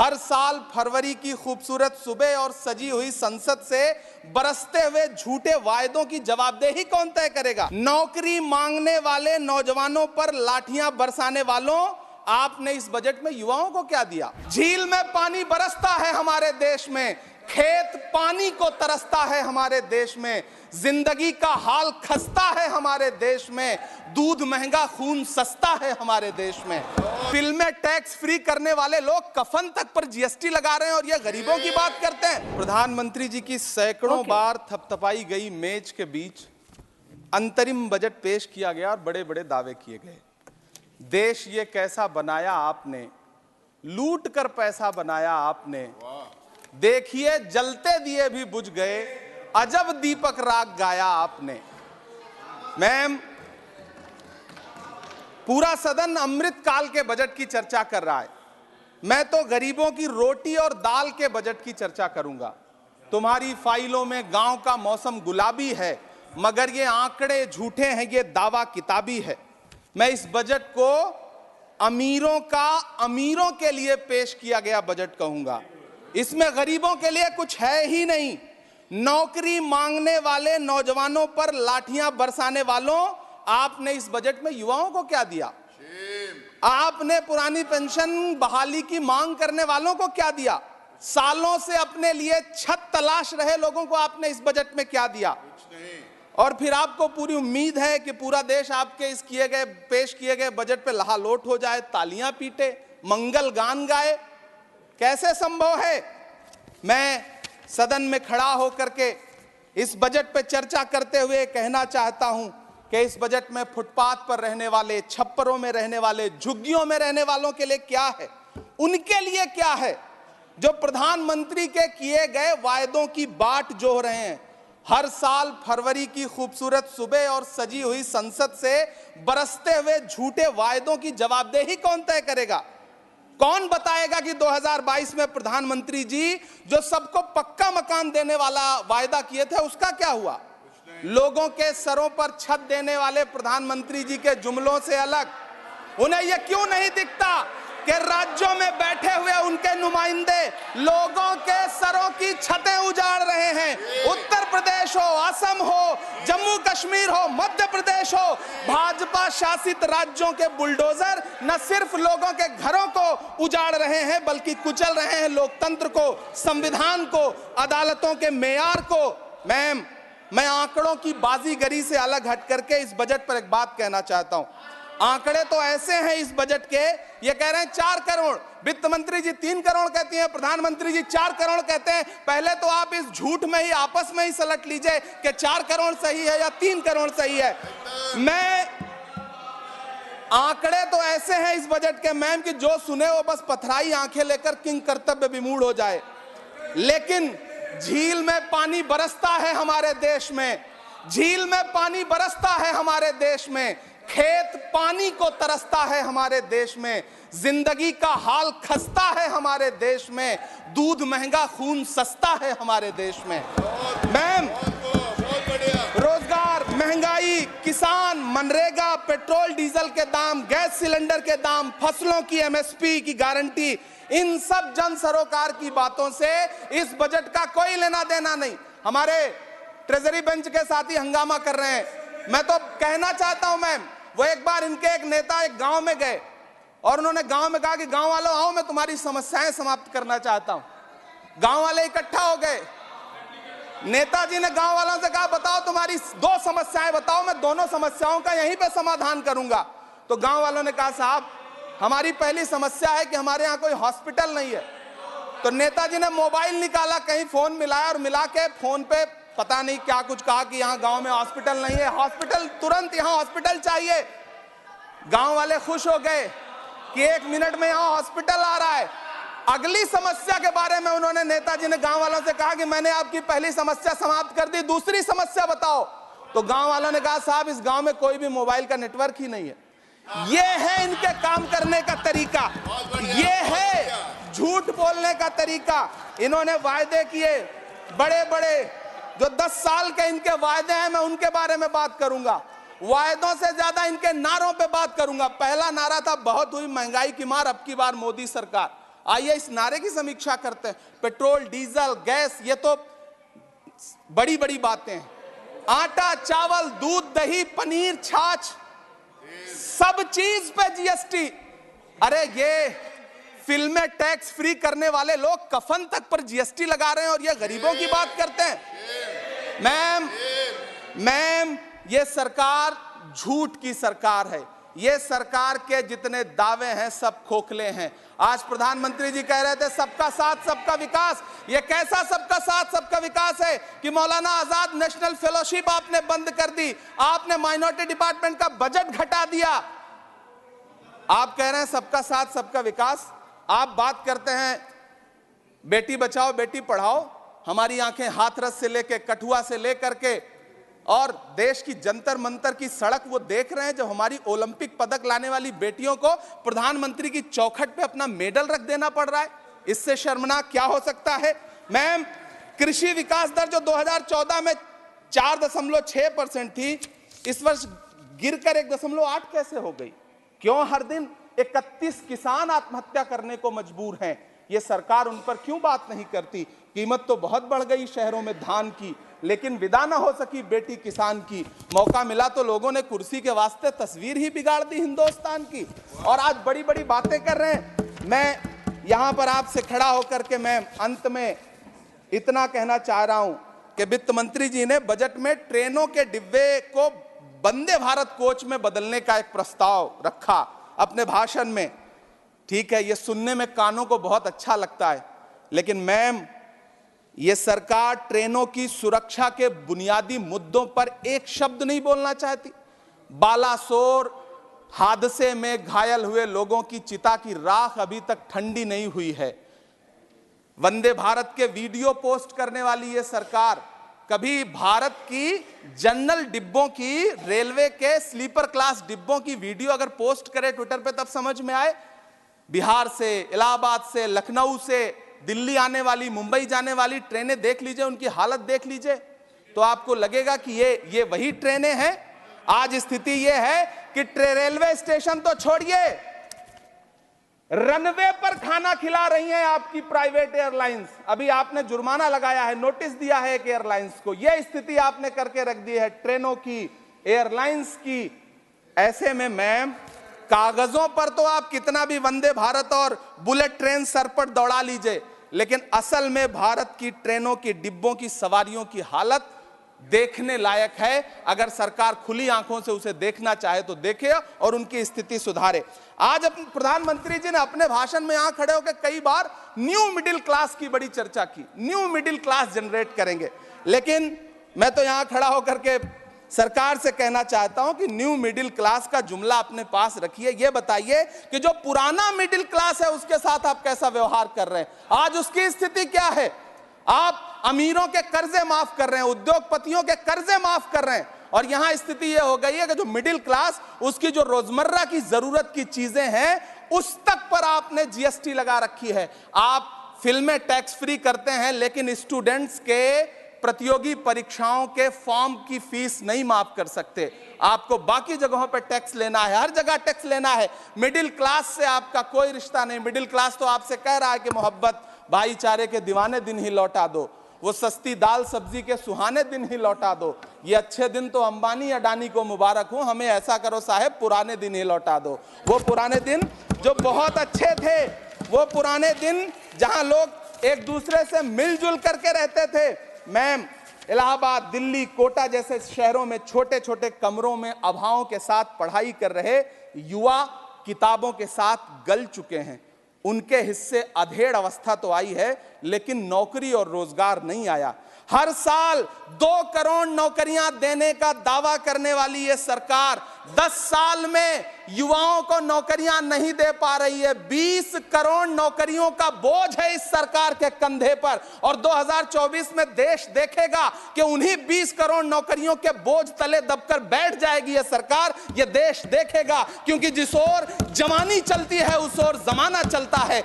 हर साल फरवरी की खूबसूरत सुबह और सजी हुई संसद से बरसते हुए झूठे वायदों की जवाबदेही कौन तय करेगा? नौकरी मांगने वाले नौजवानों पर लाठियां बरसाने वालों, आपने इस बजट में युवाओं को क्या दिया? झील में पानी बरसता है हमारे देश में, खेत पानी को तरसता है हमारे देश में, जिंदगी का हाल खस्ता है हमारे देश में, दूध महंगा खून सस्ता है हमारे देश में। फिल्में टैक्स फ्री करने वाले लोग कफन तक पर जीएसटी लगा रहे हैं और ये गरीबों की बात करते हैं। प्रधानमंत्री जी की सैकड़ों बार थपथपाई गई मेज के बीच अंतरिम बजट पेश किया गया और बड़े बड़े दावे किए गए। देश ये कैसा बनाया आपने, लूट कर पैसा बनाया आपने, देखिए जलते दिए भी बुझ गए, अजब दीपक राग गाया आपने। मैम, पूरा सदन अमृत काल के बजट की चर्चा कर रहा है, मैं तो गरीबों की रोटी और दाल के बजट की चर्चा करूंगा। तुम्हारी फाइलों में गांव का मौसम गुलाबी है, मगर ये आंकड़े झूठे हैं, ये दावा किताबी है। मैं इस बजट को अमीरों के लिए पेश किया गया बजट कहूंगा। इसमें गरीबों के लिए कुछ है ही नहीं। नौकरी मांगने वाले नौजवानों पर लाठियां बरसाने वालों, आपने इस बजट में युवाओं को क्या दिया? आपने पुरानी पेंशन बहाली की मांग करने वालों को क्या दिया? सालों से अपने लिए छत तलाश रहे लोगों को आपने इस बजट में क्या दिया? और फिर आपको पूरी उम्मीद है कि पूरा देश आपके इस पेश किए गए बजट पे लहालोट हो जाए, तालियां पीटे, मंगल गान गाए। कैसे संभव है? मैं सदन में खड़ा होकर के इस बजट पे चर्चा करते हुए कहना चाहता हूं कि इस बजट में फुटपाथ पर रहने वाले, छप्परों में रहने वाले, झुग्गियों में रहने वालों के लिए क्या है, उनके लिए क्या है जो प्रधानमंत्री के किए गए वायदों की बाट जोह रहे हैं। हर साल फरवरी की खूबसूरत सुबह और सजी हुई संसद से बरसते हुए झूठे वायदों की जवाबदेही कौन तय करेगा? कौन बताएगा कि 2022 में प्रधानमंत्री जी जो सबको पक्का मकान देने वाला वायदा किए थे उसका क्या हुआ? लोगों के सरों पर छत देने वाले प्रधानमंत्री जी के जुमलों से अलग उन्हें यह क्यों नहीं दिखता कि राज्यों में बैठे हुए उनके नुमाइंदे लोगों के सरों की छतें उजाड़ रहे हैं? उत्तर प्रदेश हो, असम हो, जम्मू कश्मीर हो, मध्य प्रदेश हो, भाजपा शासित राज्यों के बुलडोजर न सिर्फ लोगों के घरों को उजाड़ रहे हैं बल्कि कुचल रहे हैं लोकतंत्र को, संविधान को, अदालतों के मेयार को। मैम, मैं आंकड़ों की बाजीगरी से अलग हट करके इस बजट पर एक बात कहना चाहता हूं। आंकड़े तो ऐसे हैं इस बजट के, ये कह रहे हैं 4 करोड़, वित्त मंत्री जी 3 करोड़ कहती हैं, प्रधानमंत्री जी 4 करोड़ कहते हैं। पहले तो आप इस झूठ में ही आपस में ही सलट लीजिए कि 4 करोड़ सही है या 3 करोड़ सही है। मैं आंकड़े तो ऐसे हैं इस बजट के मैम कि जो सुने वो बस पथराई आंखें लेकर किंग कर्तव्य विमूढ़ हो जाए। लेकिन झील में पानी बरसता है हमारे देश में, झील में पानी बरसता है हमारे देश में, खेत पानी को तरसता है हमारे देश में, जिंदगी का हाल खस्ता है हमारे देश में, दूध महंगा खून सस्ता है हमारे देश में। मैम, रोजगार, महंगाई, किसान, मनरेगा, पेट्रोल डीजल के दाम, गैस सिलेंडर के दाम, फसलों की एमएसपी की गारंटी, इन सब जन सरोकार की बातों से इस बजट का कोई लेना देना नहीं। हमारे ट्रेजरी बेंच के साथी हंगामा कर रहे हैं। मैं तो कहना चाहता हूं मैम, वो एक बार इनके एक नेता एक गांव में गए और उन्होंने गांव में कहा कि गांव वालों आओ, मैं तुम्हारी समस्याएं समाप्त करना चाहता हूं। गांव वाले इकट्ठा हो गए। नेताजी ने गांव वालों से कहा बताओ तुम्हारी 2 समस्याएं बताओ, मैं दोनों समस्याओं का यहीं पे समाधान करूंगा। तो गांव वालों ने कहा साहब हमारी पहली समस्या है कि हमारे यहाँ कोई हॉस्पिटल नहीं है। तो नेताजी ने मोबाइल निकाला, कहीं फोन मिलाया और मिला के फोन पे पता नहीं क्या कुछ कहा कि यहाँ गांव में हॉस्पिटल नहीं है, हॉस्पिटल तुरंत, यहाँ हॉस्पिटल चाहिए। गांव वाले खुश हो गए कि 1 मिनट में यहाँ हॉस्पिटल आ रहा है। अगली समस्या के बारे में उन्होंने, नेताजी ने गांव वालों से कहा कि मैंने आपकी पहली समस्या समाप्त कर दी, दूसरी समस्या बताओ। तो गांव वालों ने कहा साहब इस गांव में कोई भी मोबाइल का नेटवर्क ही नहीं है। ये है इनके काम करने का तरीका, ये है झूठ बोलने का तरीका। इन्होंने वायदे किए बड़े बड़े, जो 10 साल के इनके वायदे हैं, मैं उनके बारे में बात करूंगा। वायदों से ज्यादा इनके नारों पे बात करूंगा। पहला नारा था बहुत हुई महंगाई की मार, अब की बार मोदी सरकार। आइए इस नारे की समीक्षा करते हैं। पेट्रोल, डीजल, गैस, ये तो बड़ी बड़ी बातें हैं। आटा, चावल, दूध, दही, पनीर, छाछ, सब चीज पे जीएसटी। अरे ये फिल्में टैक्स फ्री करने वाले लोग कफन तक पर जीएसटी लगा रहे हैं और ये गरीबों की बात करते हैं। मैम, ये सरकार झूठ की सरकार है। ये सरकार के जितने दावे हैं सब खोखले हैं। आज प्रधानमंत्री जी कह रहे थे सबका साथ सबका विकास। ये कैसा सबका साथ सबका विकास है कि मौलाना आजाद नेशनल फेलोशिप आपने बंद कर दी, आपने माइनॉरिटी डिपार्टमेंट का बजट घटा दिया। आप कह रहे हैं सबका साथ सबका विकास। आप बात करते हैं बेटी बचाओ बेटी पढ़ाओ। हमारी आंखें हाथरस से लेकर कठुआ से लेकर के और देश की जंतर मंतर की सड़क वो देख रहे हैं जब हमारी ओलंपिक पदक लाने वाली बेटियों को प्रधानमंत्री की चौखट पे अपना मेडल रख देना पड़ रहा है। इससे शर्मनाक क्या हो सकता है। मैम, कृषि विकास दर जो 2014 में 4.6% थी, इस वर्ष गिरकर 1.8 कैसे हो गई? क्यों हर दिन 31 किसान आत्महत्या करने को मजबूर हैं? ये सरकार उन पर क्यों बात नहीं करती? कीमत तो बहुत बढ़ गई शहरों में धान की, लेकिन विदा ना हो सकी बेटी किसान की। मौका मिला तो लोगों ने कुर्सी के वास्ते तस्वीर ही बिगाड़ दी हिंदुस्तान की, और आज बड़ी बड़ी बातें कर रहे हैं। मैं यहां पर आपसे खड़ा होकर के मैं अंत में इतना कहना चाह रहा हूं कि वित्त मंत्री जी ने बजट में ट्रेनों के डिब्बे को वंदे भारत कोच में बदलने का एक प्रस्ताव रखा अपने भाषण में। ठीक है, ये सुनने में कानों को बहुत अच्छा लगता है, लेकिन मैम, ये सरकार ट्रेनों की सुरक्षा के बुनियादी मुद्दों पर एक शब्द नहीं बोलना चाहती। बालासोर हादसे में घायल हुए लोगों की चिता की राख अभी तक ठंडी नहीं हुई है। वंदे भारत के वीडियो पोस्ट करने वाली ये सरकार कभी भारत की जनरल डिब्बों की, रेलवे के स्लीपर क्लास डिब्बों की वीडियो अगर पोस्ट करे ट्विटर पे तब समझ में आए। बिहार से, इलाहाबाद से, लखनऊ से दिल्ली आने वाली, मुंबई जाने वाली ट्रेनें देख लीजिए, उनकी हालत देख लीजिए, तो आपको लगेगा कि ये वही ट्रेनें हैं। आज स्थिति ये है कि रेलवे स्टेशन तो छोड़िए, रनवे पर खाना खिला रही हैं आपकी प्राइवेट एयरलाइंस। अभी आपने जुर्माना लगाया है, नोटिस दिया है एक एयरलाइंस को। यह स्थिति आपने करके रख दी है ट्रेनों की, एयरलाइंस की। ऐसे में मैम, कागजों पर तो आप कितना भी वंदे भारत और बुलेट ट्रेन सर पर दौड़ा लीजिए, लेकिन असल में भारत की ट्रेनों की डिब्बों की सवारियों की हालत देखने लायक है। अगर सरकार खुली आंखों से उसे देखना चाहे तो देखे और उनकी स्थिति सुधारे। आज अपने प्रधानमंत्री जी ने अपने भाषण में यहां खड़े होकर कई बार न्यू मिडिल क्लास की बड़ी चर्चा की, न्यू मिडिल क्लास जनरेट करेंगे। लेकिन मैं तो यहां खड़ा होकर के सरकार से कहना चाहता हूं कि न्यू मिडिल क्लास का जुमला अपने पास रखिए। यह बताइए कि जो पुराना मिडिल क्लास है उसके साथ आप कैसा व्यवहार कर रहे हैं। आज उसकी स्थिति क्या है? आप अमीरों के कर्जे माफ कर रहे हैं, उद्योगपतियों के कर्जे माफ कर रहे हैं, और यहां स्थिति यह हो गई है कि जो मिडिल क्लास, उसकी जो रोजमर्रा की जरूरत की चीजें हैं उस तक पर आपने जीएसटी लगा रखी है। आप फिल्में टैक्स फ्री करते हैं, लेकिन स्टूडेंट्स के प्रतियोगी परीक्षाओं के फॉर्म की फीस नहीं माफ कर सकते। आपको बाकी जगहों पर टैक्स लेना है, हर जगह टैक्स लेना है। मिडिल क्लास से आपका कोई रिश्ता नहीं। मिडिल क्लास तो आपसे कह रहा है कि मोहब्बत, भाईचारे के दीवाने दिन ही लौटा दो, वो सस्ती दाल सब्जी के सुहाने दिन ही लौटा दो। ये अच्छे दिन तो अंबानी अडानी को मुबारक हो, हमें ऐसा करो साहब पुराने दिन ही लौटा दो। वो पुराने दिन जो बहुत अच्छे थे, वो पुराने दिन जहां लोग एक दूसरे से मिलजुल करके रहते थे। मैम, इलाहाबाद, दिल्ली, कोटा जैसे शहरों में छोटे छोटे कमरों में अभावों के साथ पढ़ाई कर रहे युवा किताबों के साथ गल चुके हैं। उनके हिस्से अधेड़ अवस्था तो आई है, लेकिन नौकरी और रोजगार नहीं आया। हर साल 2 करोड़ नौकरियां देने का दावा करने वाली ये सरकार 10 साल में युवाओं को नौकरियां नहीं दे पा रही है। 20 करोड़ नौकरियों का बोझ है इस सरकार के कंधे पर, और 2024 में देश देखेगा कि उन्हीं 20 करोड़ नौकरियों के बोझ तले दबकर बैठ जाएगी ये सरकार। ये देश देखेगा, क्योंकि जिस ओर जवानी चलती है उस ओर जमाना चलता है।